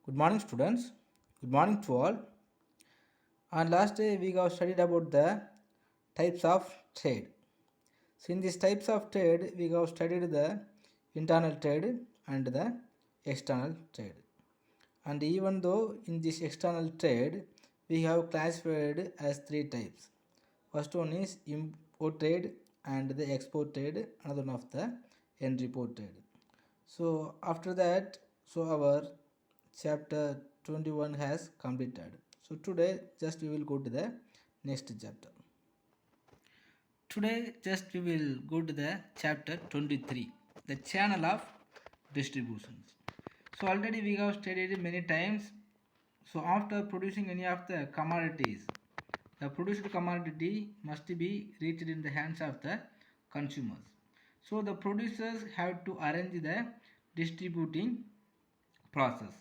Good morning, students. Good morning to all. On last day, we have studied about the types of trade. So, in these types of trade, we have studied the internal trade and the external trade. And even though in this external trade, we have classified as three types. First one is import trade and the export trade, another one of the import trade. So after that, so our chapter 21 has completed. So today just we will go to the next chapter. Today just we will go to the chapter 23, the channel of distributions. So already we have studied many times. So after producing any of the commodities, the produced commodity must be reached in the hands of the consumers. So the producers have to arrange the distributing process.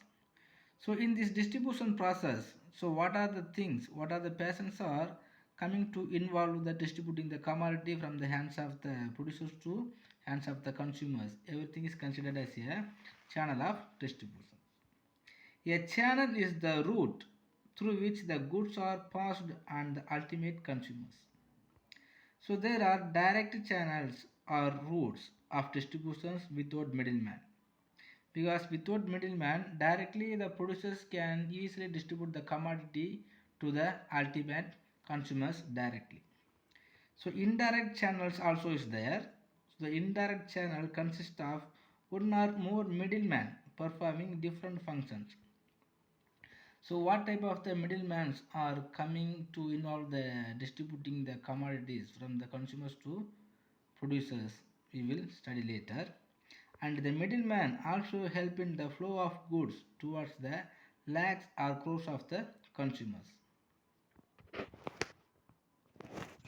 So in this distribution process, so what are the things, what are the persons are coming to involve the distributing the commodity from the hands of the producers to hands of the consumers? Everything is considered as a channel of distribution. A channel is the route through which the goods are passed and the ultimate consumers. So there are direct channels or routes of distributions without middleman. Because without middleman, directly the producers can easily distribute the commodity to the ultimate consumers directly. So indirect channels also is there. So the indirect channel consists of one or more middlemen performing different functions. So what type of the middlemen are coming to involve the distributing the commodities from the consumers to producers? We will study later. And the middleman also help in the flow of goods towards the lakhs or crores of the consumers.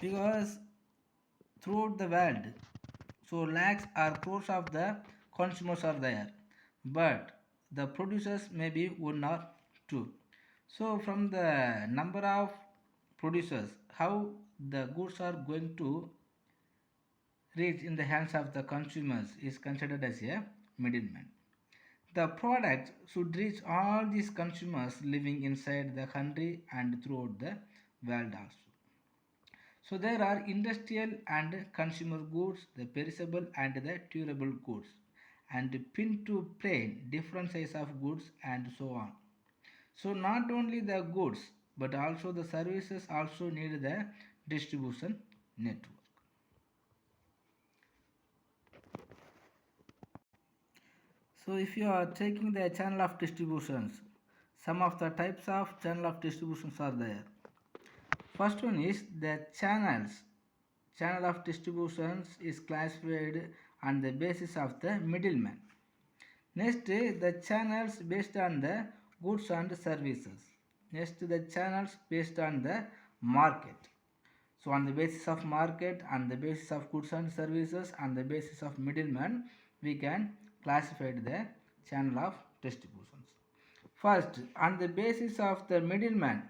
Because throughout the world, so lakhs or crores of the consumers are there, but the producers may be one or two. So from the number of producers, how the goods are going to reach in the hands of the consumers is considered as a middleman. The product should reach all these consumers living inside the country and throughout the world also. So there are industrial and consumer goods, the perishable and the durable goods, and pin to plain, different size of goods and so on. So not only the goods but also the services also need the distribution network. So if you are taking the channel of distributions, some of the types of channel of distributions are there. First one is the channels. Channel of distributions is classified on the basis of the middleman. Next, the channels based on the goods and services. Next, the channels based on the market. So on the basis of market, on the basis of goods and services, on the basis of middleman, we can classify the channel of distributions. First, on the basis of the middleman,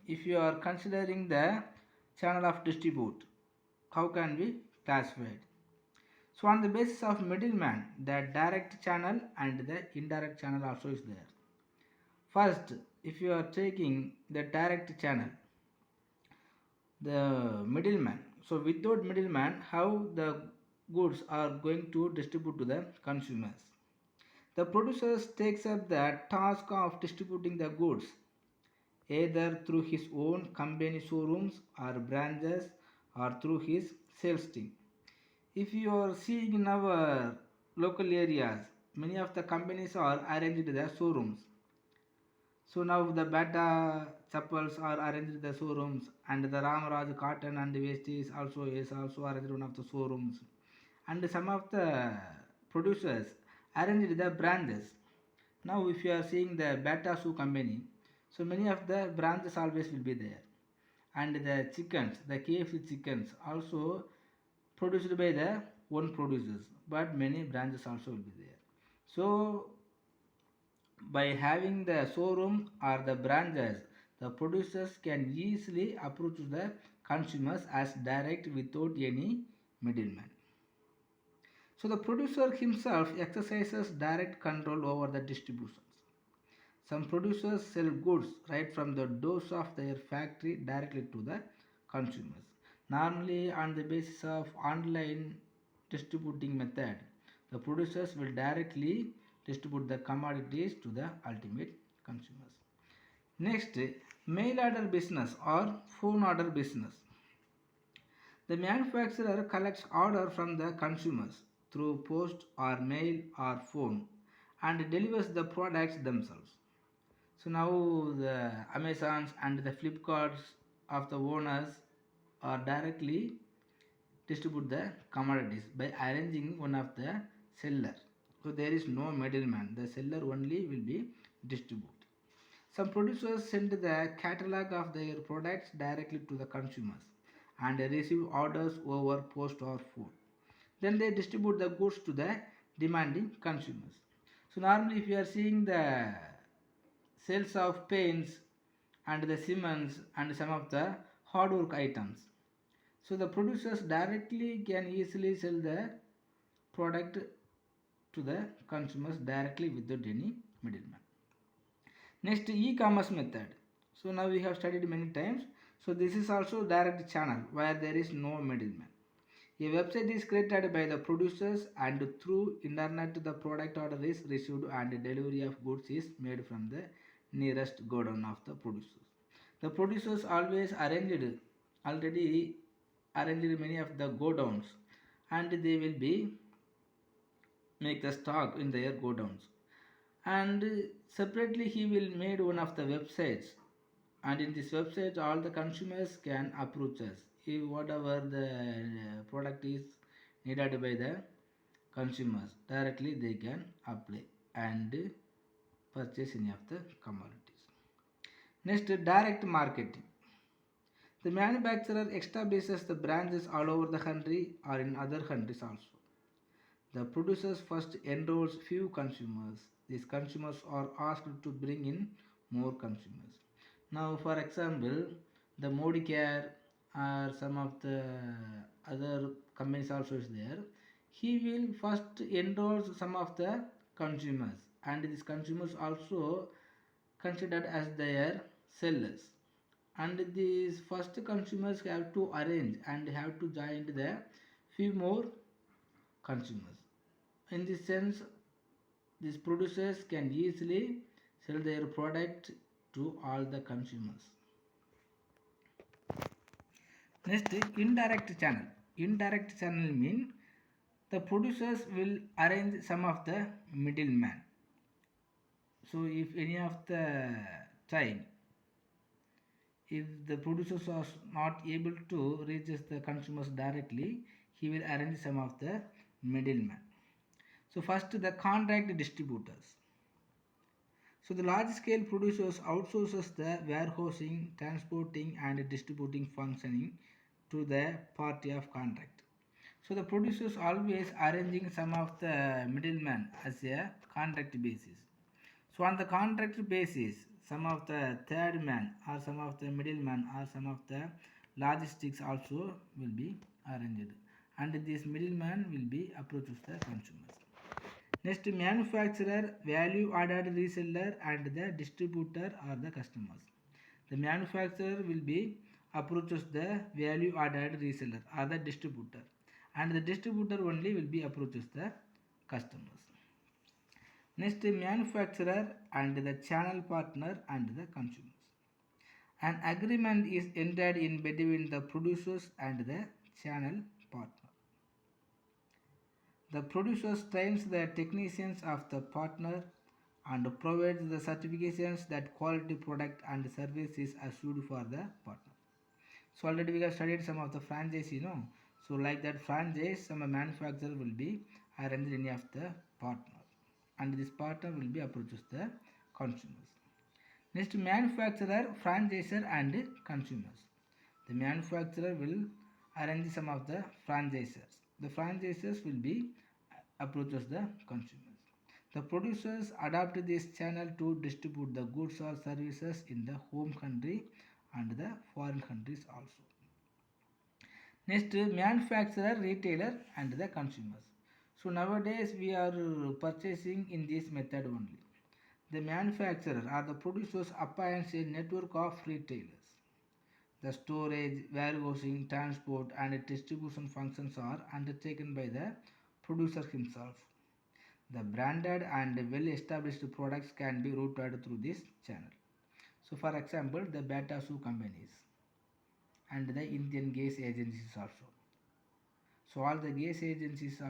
if you are considering the channel of distribute, how can we classify it? So on the basis of middleman, the direct channel and the indirect channel also is there. First, if you are taking the direct channel, the middleman. So without middleman, how the goods are going to distribute to the consumers? The producers takes up the task of distributing the goods either through his own company showrooms or branches or through his sales team. If you are seeing in our local areas, many of the companies are arranged the showrooms. So now the Bata chappals are arranged in the showrooms, and the Ramaraj cotton and waste is also arranged one of the showrooms. And some of the producers arranged the branches. Now if you are seeing the Bata shoe company, so many of the branches always will be there. And the chickens, the KFC chickens also produced by the one producers, but many branches also will be there. So by having the showroom or the branches, the producers can easily approach the consumers as direct without any middleman. So the producer himself exercises direct control over the distributions. Some producers sell goods right from the doors of their factory directly to the consumers. Normally, on the basis of online distributing method, the producers will directly distribute the commodities to the ultimate consumers. Next, mail order business or phone order business. The manufacturer collects order from the consumers through post or mail or phone and delivers the products themselves. So now the Amazons and the Flipkarts of the owners are directly distribute the commodities by arranging one of the seller. So there is no middleman. The seller only will be distribute. Some producers send the catalog of their products directly to the consumers and receive orders over post or phone. Then they distribute the goods to the demanding consumers. So normally if you are seeing the sales of paints and the cements and some of the hardwork items. So the producers directly can easily sell the product to the consumers directly without any middleman. Next, e-commerce method. So now we have studied many times. So this is also direct channel where there is no middleman. A website is created by the producers and through internet the product order is received and delivery of goods is made from the nearest godown of the producers. The producers always already arranged many of the godowns and they will be make the stock in their godowns. And separately he will made one of the websites, and in this website all the consumers can approach us if whatever the product is needed by the consumers directly they can apply and purchase any of the commodities. Next, direct marketing. The manufacturer establishes the branches all over the country or in other countries also. The producers first enrolls few consumers. These consumers are asked to bring in more consumers. Now, for example, the Modicare or some of the other companies also is there. He will first enroll some of the consumers, and these consumers also considered as their sellers. And these first consumers have to arrange and have to join the few more consumers. In this sense, these producers can easily sell their product to all the consumers. Next, indirect channel. Indirect channel mean the producers will arrange some of the middleman. So if any of the time, if the producers are not able to reach the consumers directly, he will arrange some of the middleman. So first the contract distributors. So the large scale producers outsources the warehousing, transporting and distributing functioning to the party of contract. So the producers always arranging some of the middlemen as a contract basis. So on the contract basis, some of the third man or some of the middleman or some of the logistics also will be arranged, and this middleman will be approaches the consumers. Next, manufacturer, value added reseller and the distributor are the customers. The manufacturer will be approaches the value added reseller or the distributor, and the distributor only will be approaches the customers. Next, manufacturer and the channel partner and the consumers. An agreement is entered in between the producers and the channel partner. The producer trains the technicians of the partner and provides the certifications that quality product and service is assured for the partner. So already we have studied some of the franchise, So like that franchise, some manufacturer will be arranged any of the partner, and this partner will be approaches the consumers. Next, manufacturer, franchisor and consumers. The manufacturer will arrange some of the franchisors. The franchisors will be approaches the consumers. The producers adapt this channel to distribute the goods or services in the home country and the foreign countries also. Next, manufacturer, retailer and the consumers. So nowadays we are purchasing in this method only. The manufacturer or the producers appoints a network of retailers. The storage, warehousing, transport, and distribution functions are undertaken by the producer himself. The branded and well-established products can be routed through this channel. So, for example, the Bata shoe companies and the Indian gas agencies also. So, all the gas agencies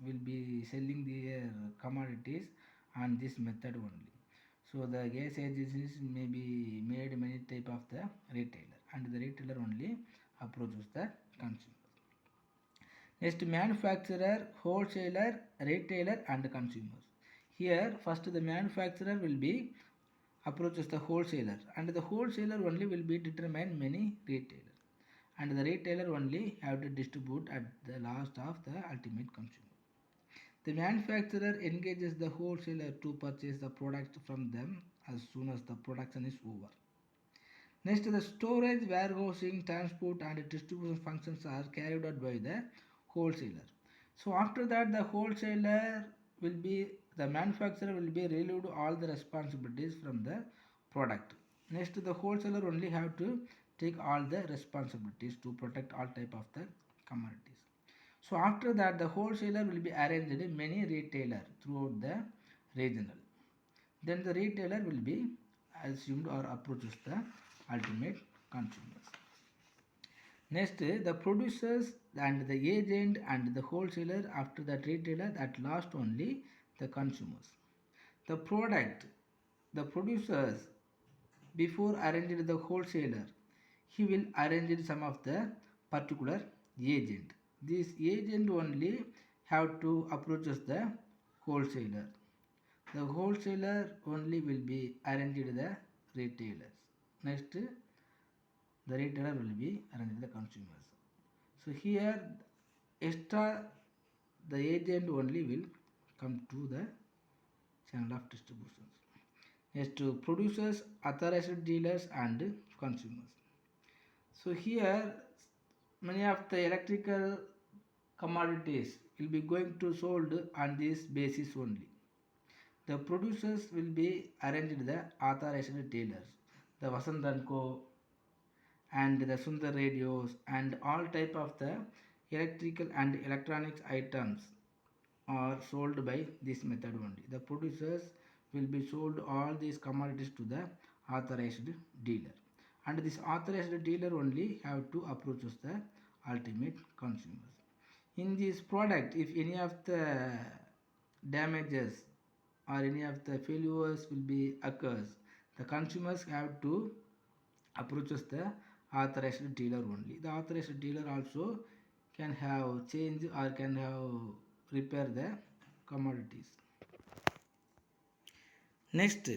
will be selling their commodities on this method only. So, the gas agencies may be made many type of the retailer, and the retailer only approaches the consumer. Next, manufacturer, wholesaler, retailer, and consumers. Here, first the manufacturer will be approaches the wholesaler, and the wholesaler only will be determine many retailer, and the retailer only have to distribute at the last of the ultimate consumer. The manufacturer engages the wholesaler to purchase the product from them as soon as the production is over. Next, the storage, warehousing, transport, and distribution functions are carried out by the wholesaler. So after that, the manufacturer will be relieved all the responsibilities from the product. Next, the wholesaler only have to take all the responsibilities to protect all type of the commodities. So after that, the wholesaler will be arranged many retailer throughout the regional. Then the retailer will be assumed or approaches the ultimate consumers. Next, the producers and the agent and the wholesaler, after that retailer, at last only the consumers. The product, the producers before arranging the wholesaler, he will arrange some of the particular agent. This agent only have to approaches the wholesaler. The wholesaler only will be arranged the retailers. Next, the retailer will be arranged the consumers. So here extra the agent only will come to the channel of distributions. Next, to producers, authorized dealers, and consumers. So here many of the electrical commodities will be going to sold on this basis only. The producers will be arranged the authorized dealers, the Vasant & Co. and the Sundar radios and all type of the electrical and electronics items are sold by this method only. The producers will be sold all these commodities to the authorized dealer, and this authorized dealer only have to approach the ultimate consumers. In this product, if any of the damages or any of the failures will be occurs, the consumers have to approaches the authorized dealer only. The authorized dealer also can have change or can have repair the commodities. Next,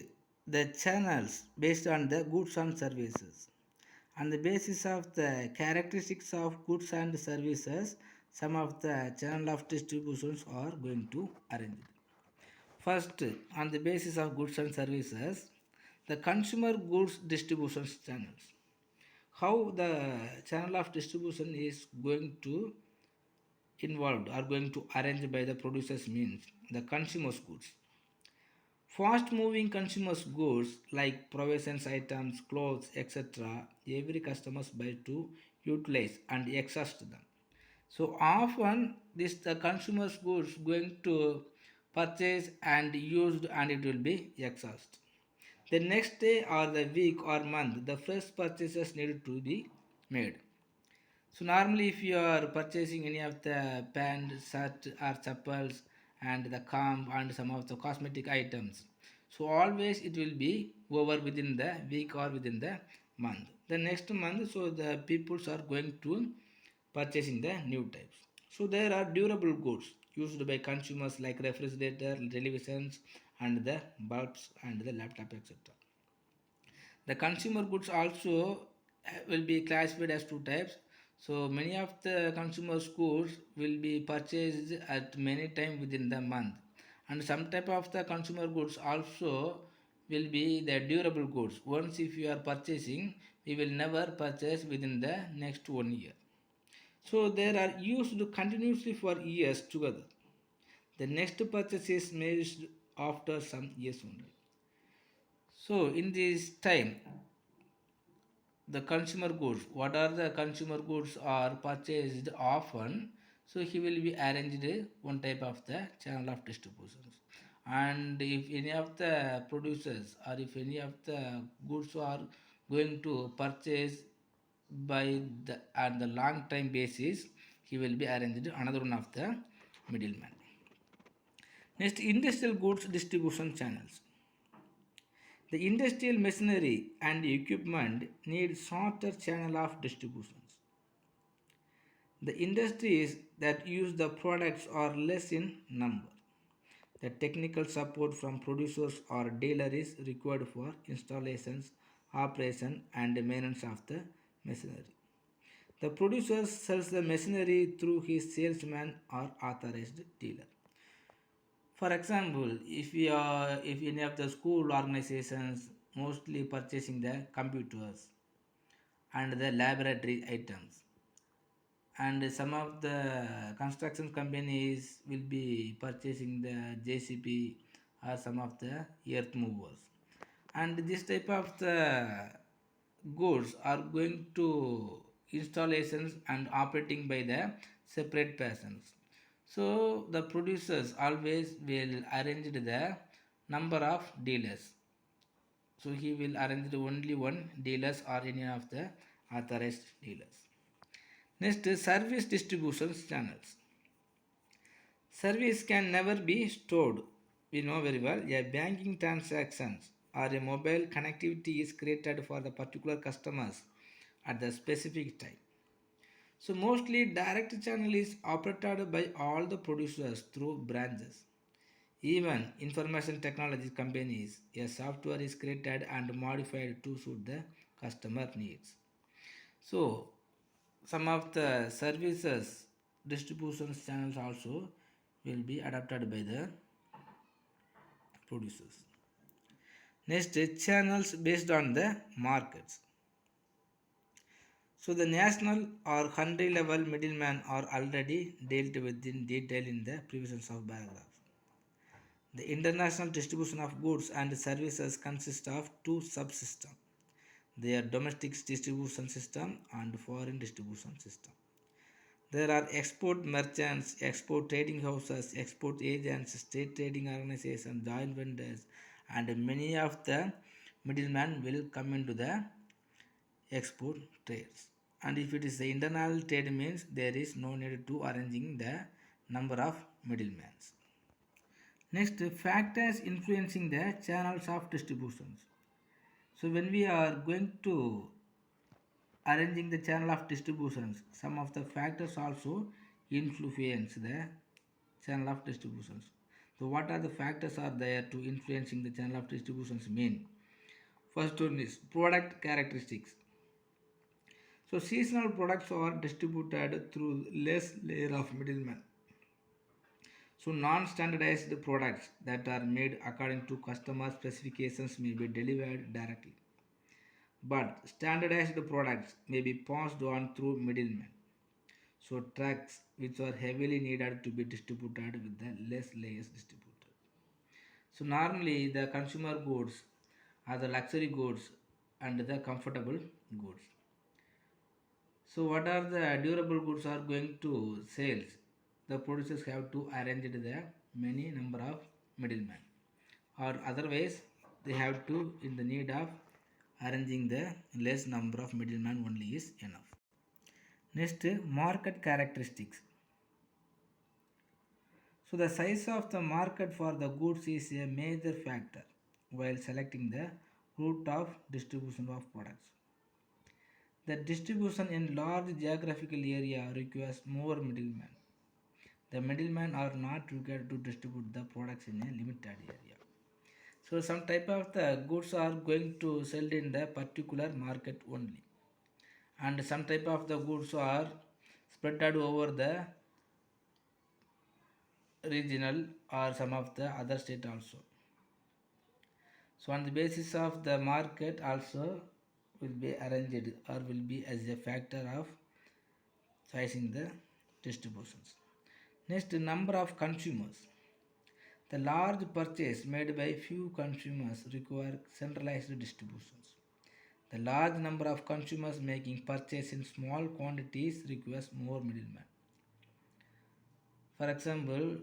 the channels based on the goods and services. On the basis of the characteristics of goods and services, some of the channel of distributions are going to arrange. First, on the basis of goods and services, the consumer goods distribution channels. How the channel of distribution is going to involved or going to arrange by the producers means the consumers goods. Fast moving consumers goods like provisions items, clothes, etc. every customers buy to utilize and exhaust them. So often this the consumers goods going to purchase and used and it will be exhaust. The next day or the week or month the fresh purchases need to be made. So normally if you are purchasing any of the pant, shirt or chappals and the comb and some of the cosmetic items, so always it will be over within the week or within the month. The next month, so the peoples are going to purchasing the new types. So there are durable goods used by consumers like refrigerator, televisions and the bulbs and the laptop etc. The consumer goods also will be classified as two types. So many of the consumer goods will be purchased at many time within the month, and some type of the consumer goods also will be the durable goods. Once if you are purchasing, we will never purchase within the next 1 year. So they are used continuously for years together. The next purchase is made after some years only. So in this time, the consumer goods, what are the consumer goods are purchased often, so he will be arranged one type of the channel of distributions. And if any of the producers or if any of the goods are going to purchase by the on the long time basis, he will be arranged another one of the middleman. Next, industrial goods distribution channels. The industrial machinery and equipment need shorter channel of distributions. The industries that use the products are less in number. The technical support from producers or dealers is required for installations, operation and maintenance of the machinery. The producer sells the machinery through his salesman or authorized dealer. For example, if any of the school organizations mostly purchasing the computers and the laboratory items, and some of the construction companies will be purchasing the JCP or some of the earth movers, and this type of the goods are going to installations and operating by the separate persons. So the producers always will arrange the number of dealers. So he will arrange only one dealers or any of the authorized dealers. Next is service distribution channels. Service can never be stored. We know very well a banking transactions or a mobile connectivity is created for the particular customers at the specific time. So mostly direct channel is operated by all the producers through branches. Even information technology companies, a software is created and modified to suit the customer needs. So some of the services distribution channels also will be adapted by the producers. Next, channels based on the markets. So the national or country level middlemen are already dealt with in detail in the previous of paragraphs. The international distribution of goods and services consists of two subsystems. They are domestic distribution system and foreign distribution system. There are export merchants, export trading houses, export agents, state trading organizations, joint vendors, and many of the middlemen will come into the export trades. And if it is the internal trade means there is no need to arranging the number of middlemen. Next, factors influencing the channels of distributions. So when we are going to arranging the channel of distributions, some of the factors also influence the channel of distributions. So what are the factors are there to influencing the channel of distributions mean? First one is product characteristics. So seasonal products are distributed through less layer of middlemen. So non-standardized products that are made according to customer specifications may be delivered directly. But standardized products may be passed on through middlemen. So trucks which are heavily needed to be distributed with the less layers distributed. So normally the consumer goods are the luxury goods and the comfortable goods. So what are the durable goods are going to sales? The producers have to arrange the many number of middlemen, or otherwise they have to in the need of arranging the less number of middlemen only is enough. Next, market characteristics. So the size of the market for the goods is a major factor while selecting the route of distribution of products. The distribution in large geographical area requires more middlemen. The middlemen are not required to distribute the products in a limited area. So some type of the goods are going to sell in the particular market only, and some type of the goods are spread out over the regional or some of the other state also. So on the basis of the market also will be arranged or will be as a factor of sizing the distributions. Next, number of consumers. The large purchase made by few consumers require centralized distributions. The large number of consumers making purchase in small quantities requires more middlemen. For example,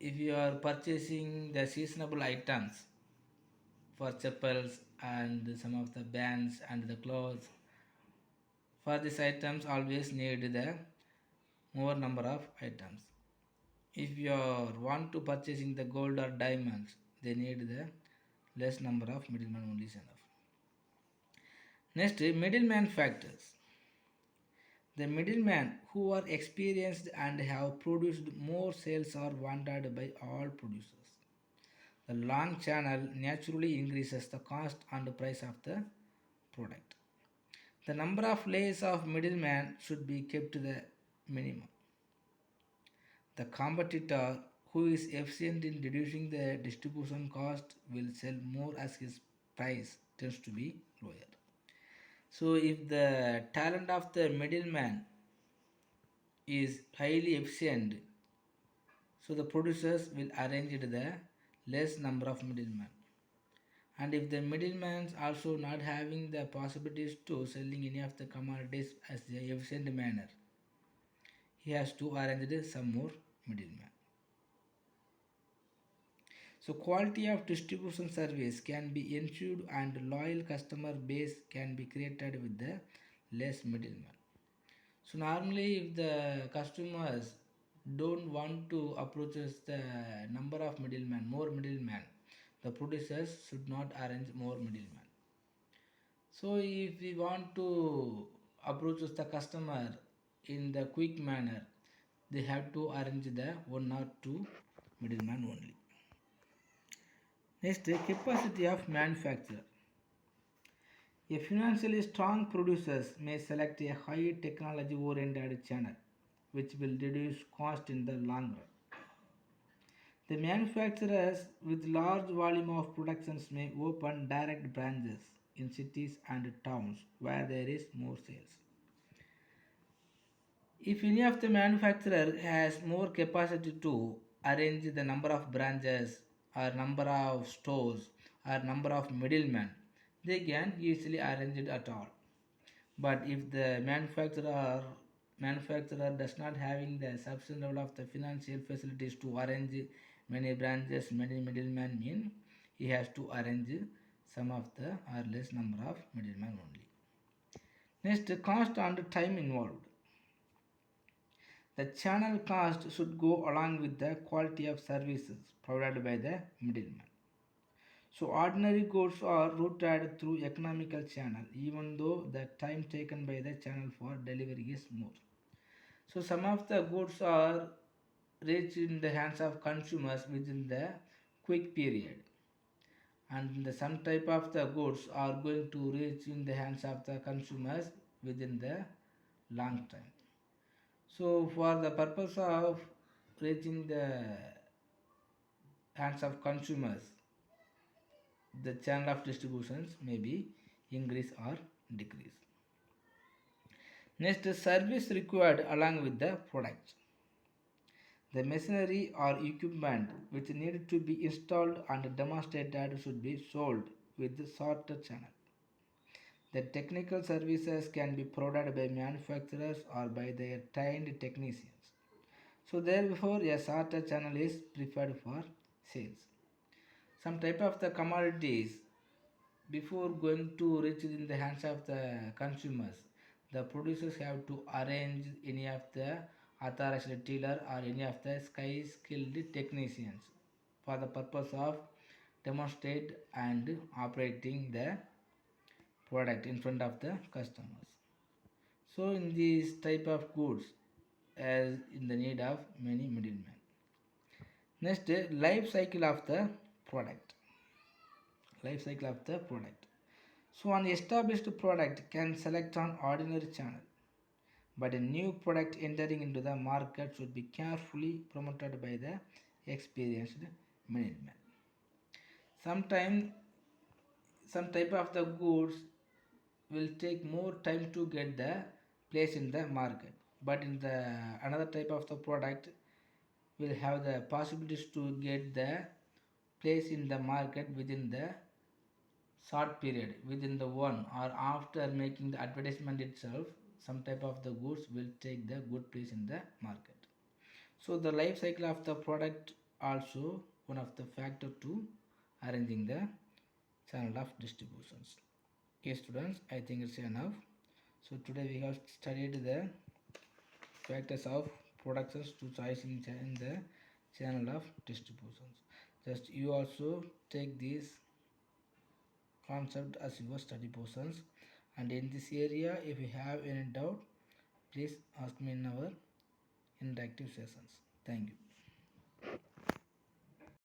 if you are purchasing the seasonable items for chappals and some of the bands and the clothes, for these items always need the more number of items. If you want to purchasing the gold or diamonds, they need the less number of middlemen only is enough. Next, middleman factors. The middlemen who are experienced and have produced more sales are wanted by all producers. The long channel naturally increases the cost and price of the product. The number of layers of middlemen should be kept to the minimum. The competitor who is efficient in reducing the distribution cost will sell more as his price tends to be lower. So if the talent of the middleman is highly efficient, so the producers will arrange the less number of middlemen. And if the middleman is also not having the possibilities to selling any of the commodities as the efficient manner, he has to arrange some more middlemen. So quality of distribution service can be ensured and loyal customer base can be created with the less middlemen. So normally if the customers don't want to approach the number of middlemen, more middlemen, the producers should not arrange more middlemen. So if we want to approach the customer in the quick manner, they have to arrange the one or two middlemen only. Next, capacity of manufacturer. A financially strong producers may select a high technology oriented channel which will reduce cost in the long run. The manufacturers with large volume of productions may open direct branches in cities and towns where there is more sales. If any of the manufacturer has more capacity to arrange the number of branches or number of stores or number of middlemen, they can easily arrange it at all. But if the manufacturer does not having the sufficient level of the financial facilities to arrange many branches, many middlemen, mean he has to arrange some of the or less number of middlemen only. Next, cost and time involved. The channel cost should go along with the quality of services provided by the middleman. So ordinary goods are routed through economical channel even though the time taken by the channel for delivery is more. So some of the goods are reached in the hands of consumers within the quick period and some type of the goods are going to reach in the hands of the consumers within the long time. So for the purpose of reaching the hands of consumers, the channel of distributions may be increase or decrease. Next, service required along with the product. The machinery or equipment which need to be installed and demonstrated should be sold with the shorter channel. The technical services can be provided by manufacturers or by their trained technicians. So therefore a shorter channel is preferred for sales. Some type of the commodities before going to reach in the hands of the consumers, the producers have to arrange any of the authorized dealer or any of the skilled technicians for the purpose of demonstrate and operating the product in front of the customers. So in this type of goods as in the need of many middlemen. Next, life cycle of the product. Life cycle of the product. So an established product can select an ordinary channel, but a new product entering into the market should be carefully promoted by the experienced middleman. Sometimes some type of the goods will take more time to get the place in the market, but in the another type of the product will have the possibilities to get the place in the market within the short period, within the one or after making the advertisement itself, some type of the goods will take the good place in the market. So the life cycle of the product also one of the factor to arranging the channel of distributions. Okay students, I think it's enough. So today we have studied the factors of productions to choice in the channel of distributions. Just you also take this concept as your study portions, and in this area if you have any doubt, please ask me in our interactive sessions. Thank you.